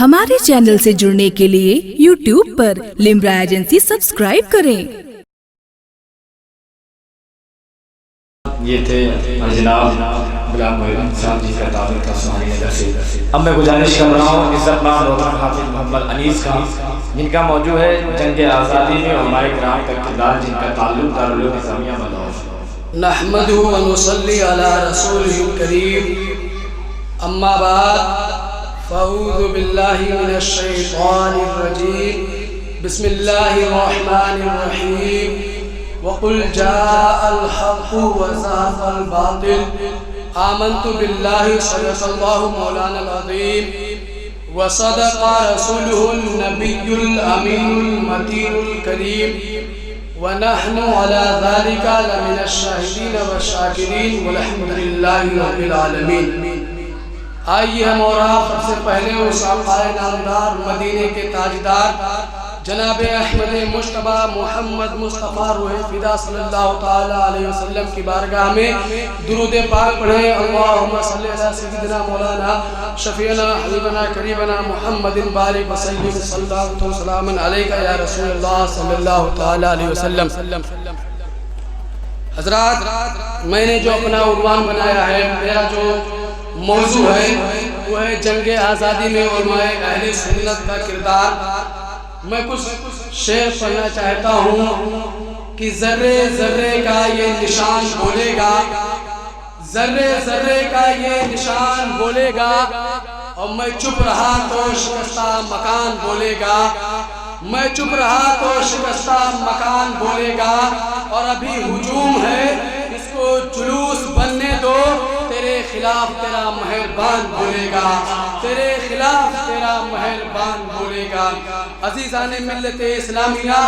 ہمارے چینل سے جڑنے کے لیے YouTube پر لمرا ایجنسی سبسکرائب کریں۔ یہ تھے جناب غلام محی صاحب جی کا تعلق کا سہانی نظر سے۔ اب میں گزارش کر رہا ہوں عزت مآب روزان حافظ محمد انیس کا، جن کا موضوع ہے جنگ آزادی میں علماء کرام کا کردار، جن کا تعلق دارالعلوم اسلامیہ مدارس۔ نحمدہ و نصلی علی رسولہ الکریم، اما بعد فاعوذ باللہ من الشیطان الرجیم، بسم اللہ الرحمن الرحیم، وقل جاء الحق وزهق الباطل آمنت باللہ صدق اللہ مولانا العظیم وصدق رسولہ النبی الامین المتین الکریم ونحن على ذلك لمن الشاہدین والشاکرین والحمد للہ رب العالمین۔ آئیے ہم اور آپ سب سے پہلے اس آقا نامدار مدینے کے تاجدار جناب احمد مجتبی محمد مصطفیٰ روح فدا صلی اللہ تعالی علیہ وسلم کی بارگاہ میں درود پاک پڑھیں۔ اللہم صلی علی سیدنا مولانا شفیعنا حبیبنا قریبنا محمد بارک وسلم صلی اللہ وسلم علیکہ یا رسول اللہ صلی اللہ تعالی علیہ وسلم۔ حضرات، میں نے جو اپنا عنوان بنایا ہے، میرا جو موضوع ہے وہ ہے جنگ آزادی میں علماء اہل سنت کا کردار۔ میں کچھ شعر پڑھنا چاہتا ہوں کہ ذرے ذرے کا یہ نشان بولے گا، ذرے ذرے کا یہ نشان بولے گا، اور میں چپ رہا تو شکستہ مکان بولے گا، میں چپ رہا تو شکستہ مکان بولے گا، اور ابھی ہجوم ہے اس کو جلوس بننے دو، تیرے خلاف تیرا مہربان بولے گا، تیرے خلاف تیرا مہربان بولے گا۔ عزیزان ملت اسلامیہ،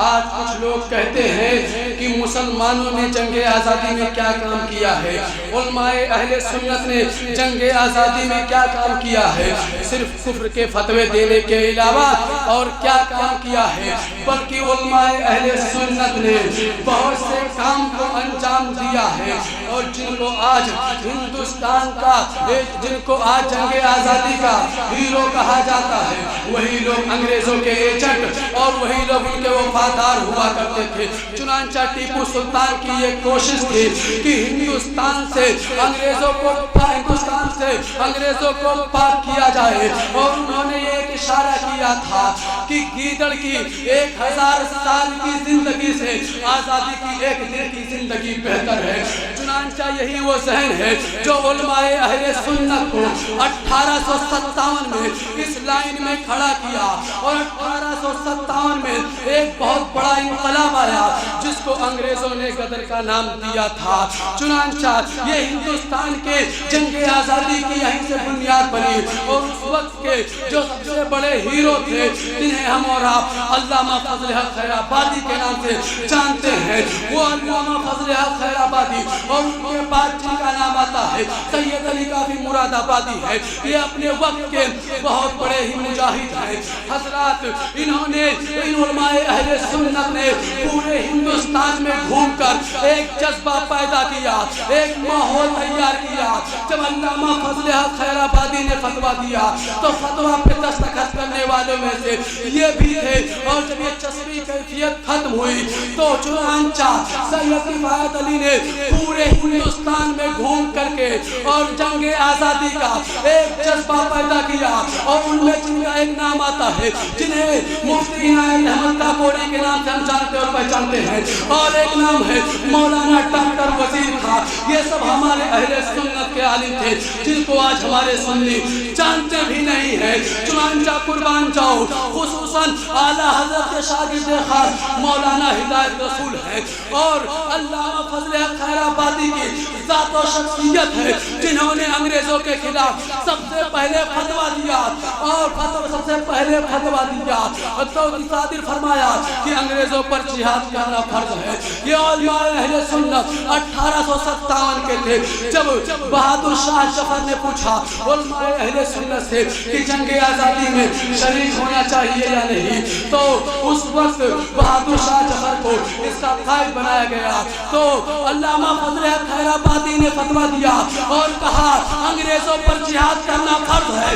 آج کچھ لوگ کہتے ہیں کہ مسلمانوں نے جنگ آزادی میں کیا کام کیا ہے، علماء اہل سنت نے جنگ آزادی میں کیا کام کیا ہے، صرف کفر کے فتوے دینے کے علاوہ اور کیا کام کیا ہے، بلکہ علماء اہل سنت نے بہت سے کام کو انجام دیا ہے، اور جن کو آج ہندوستان کا، جن کو آج جنگ آزادی کا ہیرو کہا جاتا ہے، وہی لوگ انگریزوں کے ایجنٹ اور وہی لوگ ان کے وفادار ہوا کرتے تھے۔ چنانچہ ٹیپو سلطان کی یہ کوشش تھی کہ ہندوستان سے انگریزوں کو پاک کیا جائے، اور انہوں نے ایک اشارہ کیا تھا کہ گیدڑ کی 1000 سال کی زندگی سے آزادی کی ایک دن کی زندگی بہتر ہے۔ چنانچہ یہی وہ ذہن ہے جو علماء اہل سنت کو 1857 میں اس لائن میں کھڑا کیا، اور 1857 میں ایک بہت بڑا انقلاب آیا جس کو انگریزوں نے غدر کا نام دیا تھا۔ چنانچہ یہ ہندوستان کے جنگ آزادی کی یہیں سے بنیاد بنی، اور اس وقت کے جو سب سے بڑے ہیرو تھے جنہیں ہم اور آپ علامہ فضل حق خیر آبادی کے نام سے جانتے ہیں، وہ علامہ فضل حق خیر آبادی، اور ان کے بعد جن کا نام آتا ہے سید علی کافی مراد آبادی ہے، یہ اپنے وقت کے بہت بڑے ہی مجاہد ہیں۔ حضرات، انہوں نے، ان علماء اہل سنت نے پورے ہندوستان میں گھوم کر ایک جذبہ پیدا کیا، ایک ماحول تیار کیا۔ جب علامہ فضل حق خیر آبادی نے فتویٰ دیا تو فتویٰ پہ دستخط کرنے والوں میں سے یہ بھی تھے، اور جب یہ چسبی کیفیت ختم ہوئی تو چنانچہ سید کفایت علی نے پورے ہندوستان میں گھوم کر کے اور جنگ آزادی کا ایک جذبہ پیدا کیا، اور ان میں جن کا ایک نام آتا ہے جنہیں مفتی عنایت احمد کاکوری کے نام سے ہم جانتے اور پہچانتے ہیں، اور ایک نام ہے مولانا ڈاکٹر وزیر خان۔ یہ سب ہمارے اہل سنت کے عالم تھے جن کو آج ہمارے سنی جانتے بھی نہیں ہیں۔ چنانچہ قربان جاؤ، خصوصاً اعلیٰ حضرت کے شاگرد خاص مولانا ہدایت رسول ہیں، اور علامہ فضل حق خیر آبادی کی ذات و شخصیت ہے جنہوں نے انگریزوں کے خلاف سب سے پہلے فتویٰ دیا، اور सबसे पहले फतवा दिया तो सादिर फरमाया कि अंग्रेजों पर जिहाद करना फर्ज है। ये उलमाए अहले सुन्नत 1857 के थे जब बहादुर शाह जफर ने पूछा उलमाए अहले सुन्नत से कि जंग आज़ादी में शरीक होना चाहिए या नहीं, तो उस वक्त बहादुर शाह जफर को इसका कायद बनाया गया। तो अल्लामा फजल हक खैराबादी ने फतवा दिया और कहा अंग्रेजों पर जिहाद करना फर्ज है,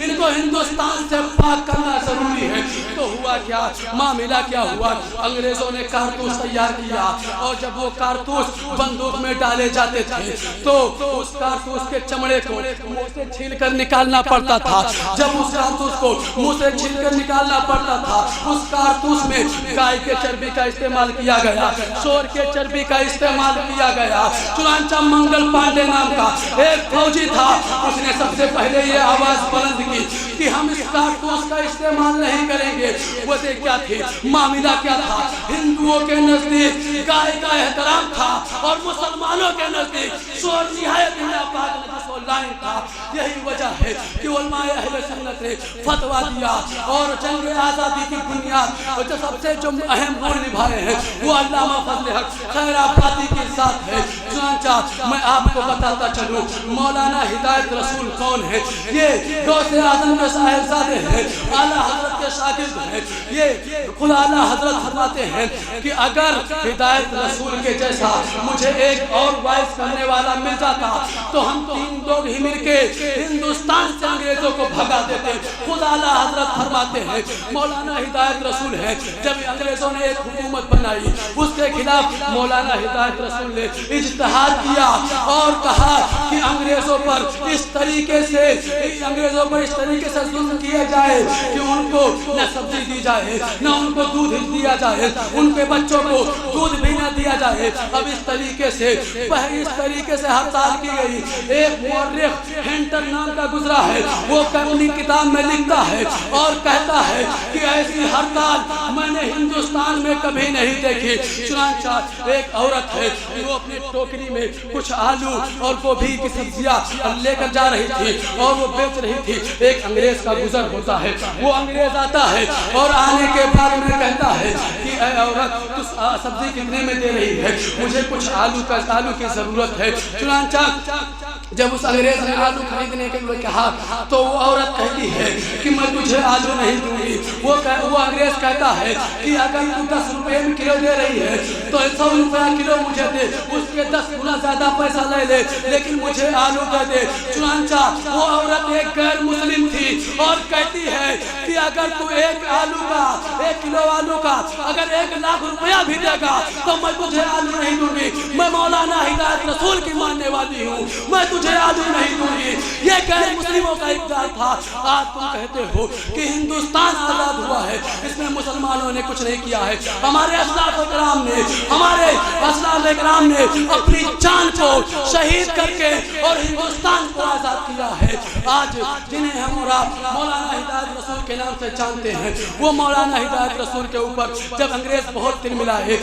इनको हिंदुस्तान से पाक करना जरूरी है। तो हुआ क्या, मामला क्या हुआ, अंग्रेजों ने कारतूस तैयार किया और जब वो कारतूस बंदूक में डाले जाते थे तो उस कारतूस के चमड़े को मुंह से छील कर निकालना पड़ता था। जब उस कारतूस को मुंह से छील कर निकालना पड़ता था, उस कारतूस में गाय के चर्बी का इस्तेमाल किया गया, शोर के चर्बी का इस्तेमाल किया गया। चुनांचा मंगल पांडे नाम का एक फौजी था, उसने सबसे पहले ये आवाज बुलंद की कि हम इस कारतूस का इस्तेमाल नहीं करेंगे। वजह क्या थी, मामला क्या था, हिंदुओं के नजदीक गाय का एहतराम था और मुसलमानों के नजदीक शोर निहायत लाइन था। यही वजह है कि उलमाए अहले सुन्नत ने फतवा दिया और जंग आज़ादी की बुनियाद और जो सबसे जो अहम रोल निभाए हैं वो अल्लामा फजल हक खैराबादी के साथ है। चुनांचा मैं आपको बताता चलूं मौलाना हिदायत रसूल कौन है। ये गौसे आज़म के साहिबजादे हैं, आला हजरत के शागिर्द हैं। ये खुद आला हजरत फरमाते हैं कि अगर हिदायत रसूल के जैसा मुझे एक और वाइस करने वाला मिल जाता तो हम तीन लोग ही मिलके हिंदुस्तान से अंग्रेजों को भगा देते। खुद आला हजरत फरमाते हैं मौलाना हिदायत रसूल है, जब अंग्रेजों ने एक हुकूमत बनाई उसके खिलाफ मौलाना हिदायत रसूल ने इज्तिहाद किया और कहा कि अंग्रेजों पर इस तरीके से जुल्म किया जाए कि उनको न सब्जी दी जाए न उनको दूध दिया जाए, उनके बच्चों को दूध भी न दिया जाए। अब इस तरीके से हड़ताल की गई। एक मुअर्रिख हेंटर नाम का गुजरा है, वो अपनी किताब में लिखता है और कहता है कि ऐसी हड़ताल मैंने हिंदुस्तान में कभी नहीं देखी। चुनांचा एक औरत है, वो अपनी टोकरी में कुछ आलू और गोभी की सब्जियां लेकर जा रही थी और वो बेच रही थी। एक अंग्रेज का गुजर होता है, वो अंग्रेज आता है और आने के बाद में कहता है कि ऐ औरत तू सब्जी कितने में दे रही है, मुझे कुछ आलू की जरूरत है। चुनांचा जब उस अंग्रेज ने आलू खरीदने के लिए कहा तो वो औरत कहती है कि मैं तुझे आलू नहीं दूंगी। वो अंग्रेज कहता है कि अगर तू 10 रुपये में किलो दे रही है तो 100 रुपया किलो मुझे दे, उसके 10 गुना ज्यादा पैसा ले ले, लेकिन मुझे आलू दे दे। चुनांचा वो औरत एक गैर मुस्लिम थी और कहती है कि अगर तू एक किलो आलू का अगर 1 लाख रुपया भी देगा तो मैं तुझे आलू नहीं दूंगी। मैं मौलाना हिदायत रसूल की मानने वाली हूँ, मैं तुझे आलू नहीं दूंगी। ये गैर मुस्लिमों का इक़रार था। आज तुम कहते हो कि हिंदुस्तान आजाद हुआ है, इसमें मुसलमानों ने कुछ नहीं किया है। हमारे असलाफ इकराम ने अपनी जान को शहीद करके और हिंदुस्तान को आजाद किया है। आज जिन्हें हम और आप मौलाना हिदायत रसूल के नाम से जानते हैं, वो मौलाना हिदायत रसूल के ऊपर जब अंग्रेज बहुत झिलमिलाए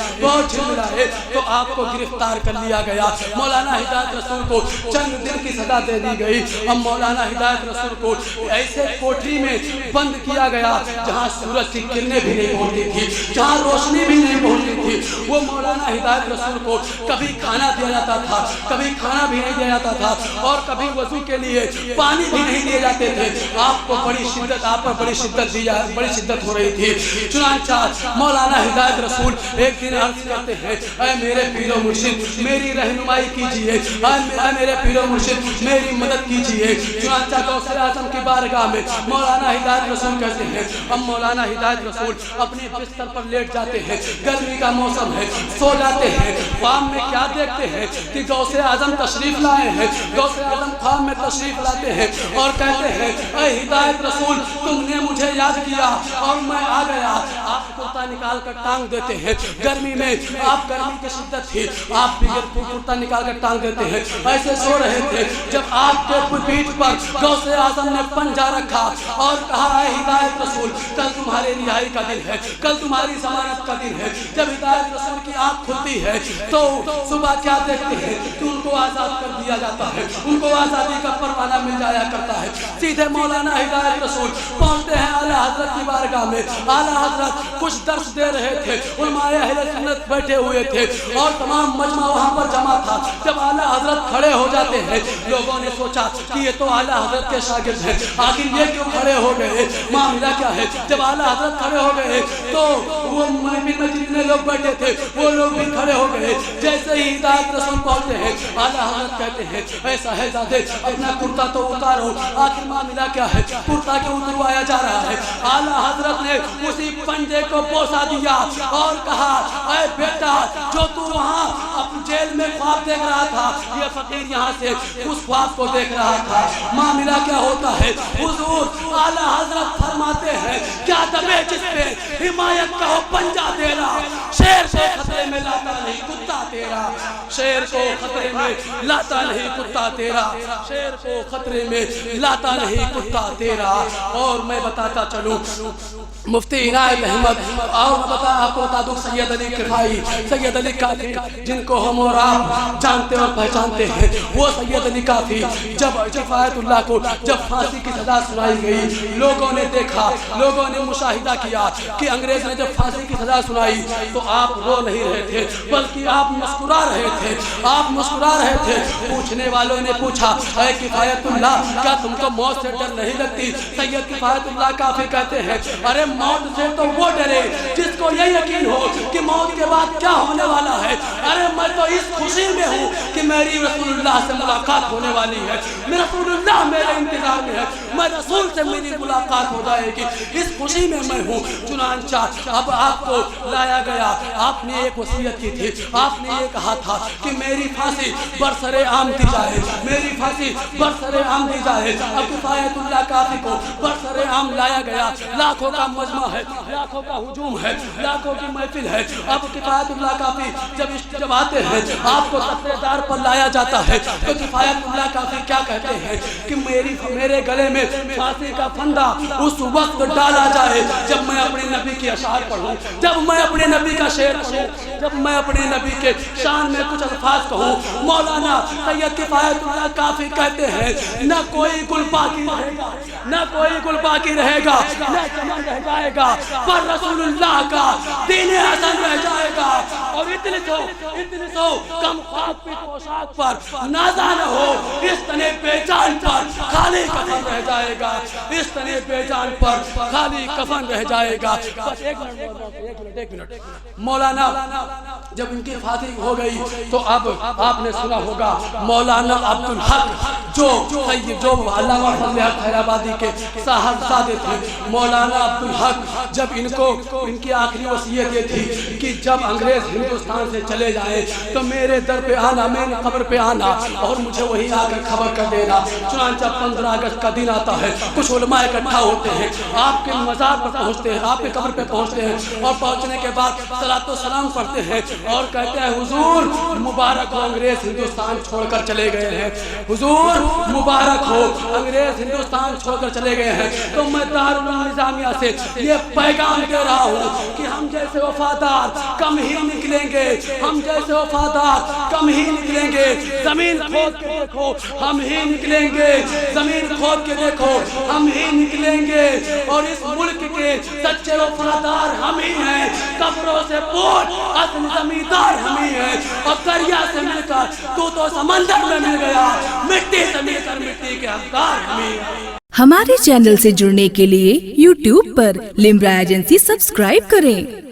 तो आपको गिरफ्तार कर लिया गया। मौलाना हिदायत रसूल को चंद दिन की सजा दे दी गई। अब मौलाना हिदायत रसूल को ऐसे कोठरी में बंद किया गया जहां सूरज की किरणें भी नहीं पहुंचती थी, जहां रोशनी भी नहीं पहुंचती थी। वो मौलाना हिदायत रसूल को कभी खाना दिया जाता था, कभी खाना भी नहीं दिया जाता था और कभी वजू के लिए पानी भी नहीं दिए जाते थे। आप पर बड़ी शिद्दत हो रही थी। चुनांचा मौलाना हिदायत रसूल एक दिन अर्ज करते हैं, ऐ मेरे पीरो मुर्शिद मेरी रहनुमाई कीजिए, ऐ मेरे पीरो मुर्शिद मेरी मदद कीजिए। चुनांचा गौसे आज़म की बारगाह में मौलाना हिदायत रसूल कहते हैं। अब मौलाना हिदायत रसूल अपने बिस्तर पर लेट जाते हैं, गर्मी का मौसम है, सो जाते हैं। ख्वाब में क्या देखते हैं कि गौसे आज़म तशरीफ लाए हैं। गौसे आज़म ख्वाब में तशरीफ लाते हैं और कहते हैं, ऐ हिदायत रसूल तुमने मुझे याद किया और मैं आ गया। आप कुर्ता निकाल कर टांग देते हैं। गर्मी में आप गर्मी की शिद्दत थी, आप कुर्ता निकाल कर टांग देते हैं। ऐसे सो रहे تھے जब आपके पीठ पर गौसे आजम ने पंजा रखा और कहा है हिदायत रसूल कल तुम्हारे रिहाई का दिन है, कल तुम्हारी जमानत का दिन है। जब हिदायत रसूल की आँख खुलती है तो सुबह क्या देखते हैं कि उनको आज़ाद कर दिया जाता है, उनको आज़ादी का परवाना मिल जाया करता है। सीधे मौलाना हिदायत रसूल पहुँचते हैं आला हजरत की बारगाह में। आला हजरत कुछ दर्श दे रहे थे, उलमाए अहले सुन्नत बैठे हुए थे और तमाम मजमा वहाँ पर जमा था। जब आला हजरत खड़े हो जाते हैं, लोगों ने सोचा कि ये तो आला हजरत के शागिर्द हैं, आखिर ये क्यों खड़े हो गए, मामला क्या है। जब आला हजरत खड़े हो गए तो वो महफिल में जितने लोग बैठे थे वो लोग भी खड़े हो गए। जैसे ही हिदायत रसूल पहुँचते हैं, आला हजरत कहते हैं ऐसा है ज़ादे अपना कुर्ता तो उतारो, आखिर मामला क्या है, कुर्ता क्यों उतरवाया जा रहा है। आला हजरत ने उसी पंजे को बोसा दिया और कहा ऐ बेटा जो तू वहाँ अपनी जेल में ख्वाब देख रहा था, ये फकीर यहाँ से उस ख्वाब को देख रहा था। मामला क्या होता है, हुजूर आला हजरत फरमाते हैं क्या दबे जिस पे हिमायत का हो पंजा तेरा, शेर को खतरे में लाता नहीं कुत्ता तेरा, शेर को खतरे में लाता नहीं कुत्ता तेरा, शेर को खतरे में लाता नहीं कुत्ता तेरा। और मैं बताता चलूं मुफ्ती इनायत अहमद और आपको बता दूं सैयद अली किफाई, सैयद अली काफी जिनको हम और आप जानते और पहचानते हैं, वो सैयद अली काफी जब किफायतुल्लाह को जब फांसी की सजा सुनाई गई, लोगों ने देखा, लोगों ने मुशाहिदा किया कि अंग्रेज ने जब फांसी की सजा सुनाई तो आप रो नहीं रहे थे बल्कि आप मुस्कुरा रहे थे, आप मुस्कुरा रहे थे। पूछने वालों ने पूछा ऐ किफायतुल्लाह क्या तुमको मौत से डर नहीं लगती। सैयद किफायतुल्लाह काफी कहते हैं अरे मौत से तो वो डरे जिसको ये यकीन हो कि मौत के बाद क्या होने वाला है। अरे मैं तो इस खुशी में हूँ कि मेरी रसूलुल्लाह से मुलाकात होने वाली है, मेरा रसूलुल्लाह मेरे इंतजार में है, मैं रसूल से मेरी मुलाकात हो जाएगी, इस खुशी में मैं हूँ। चुनांचा अब आपको लाया गया, आपने एक वसीयत की थी, आपने ये कहा था कि मेरी फांसी बरसरे आम दी जाए, मेरी फांसी बरसरे आम दी जाए। अब किफायतुल्लाह काफी को बरसरे आम लाया गया, लाखों का मजमा है, लाखों का हुजूम है, लाखों की महफिल है। अब किफायतुल्लाह काफी जब आते हैं आपको तख्तेदार पर लाया जाता है तो किफायतुल्लाह काफी क्या कहते हैं कि मेरे गले में फांसी का फंदा उस वक्त डाला जाए जब मैं अपने नबी की अशार पढ़ूं, जब मैं अपने नबी का शेर पढ़ूं, जब मैं अपने नबी के शान में कुछ अल्फाज कहूं। मौलाना सैयद किफायतुल्लाह काफी कहते हैं न कोई गुल बाकी रहेगा, न कोई गुल बाकी रहेगा, न चमन रह जाएगा, पर रसूलुल्लाह का दीन हसन रह जाएगा। और इतने सो कम ख्वाब की पोशाक पर नाज़ा न हो, इस तने बेजान पर खाली कफन रह जाएगा, इस तने बेजान पर खाली कफन रह जाएगा। बस एक मिनट मौलाना जब इनकी फांसी हो गई तो अब आपने सुना होगा मौलाना अब्दुल हक जो अल्लामा फजल हक खैराबादी के साहबजादे थे, मौलाना अब्दुल हक जब इनकी आखिरी वसीयत ये थी कि जब अंग्रेज हिंदुस्तान से चले जाए तो मेरे दर पे आना, मेरी कब्र पे आना और मुझे वहीं आकर खबर कर देना। चुनांचा 15 अगस्त का दिन आता है, कुछ उलमा इकट्ठा होते हैं, आपके मज़ार पर पहुँचते हैं, आपके कब्र पे पहुँचते हैं और पहुँचने के बाद सलातो सलाम पढ़ते हैं और कहते हैं हुजूर मुबारक हो अंग्रेज हिंदुस्तान छोड़कर चले गए हैं, हुजूर मुबारक हो अंग्रेज हिंदुस्तान छोड़कर चले गए हैं। तो मैं दारुल निज़ामिया से ये पैगाम दे रहा हूँ कि हम जैसे वफादार कम ही निकलेंगे, हम जैसे वफादार कम ही निकलेंगे। जमीन खोद के देखो हम ही निकलेंगे, जमीन खोद के देखो हम ही निकलेंगे और इस मुल्क के सच्चे वफादार हम ही हैं। कब्रों से पूछ असली जमींदार हम ही हैं। और दरिया से मिलकर तू तो समंदर में मिल गया, मिट्टी से मिलकर मिट्टी के हकदार हम ही हैं। हमारे चैनल से जुड़ने के लिए YouTube पर लिम्रा एजेंसी सब्सक्राइब करें।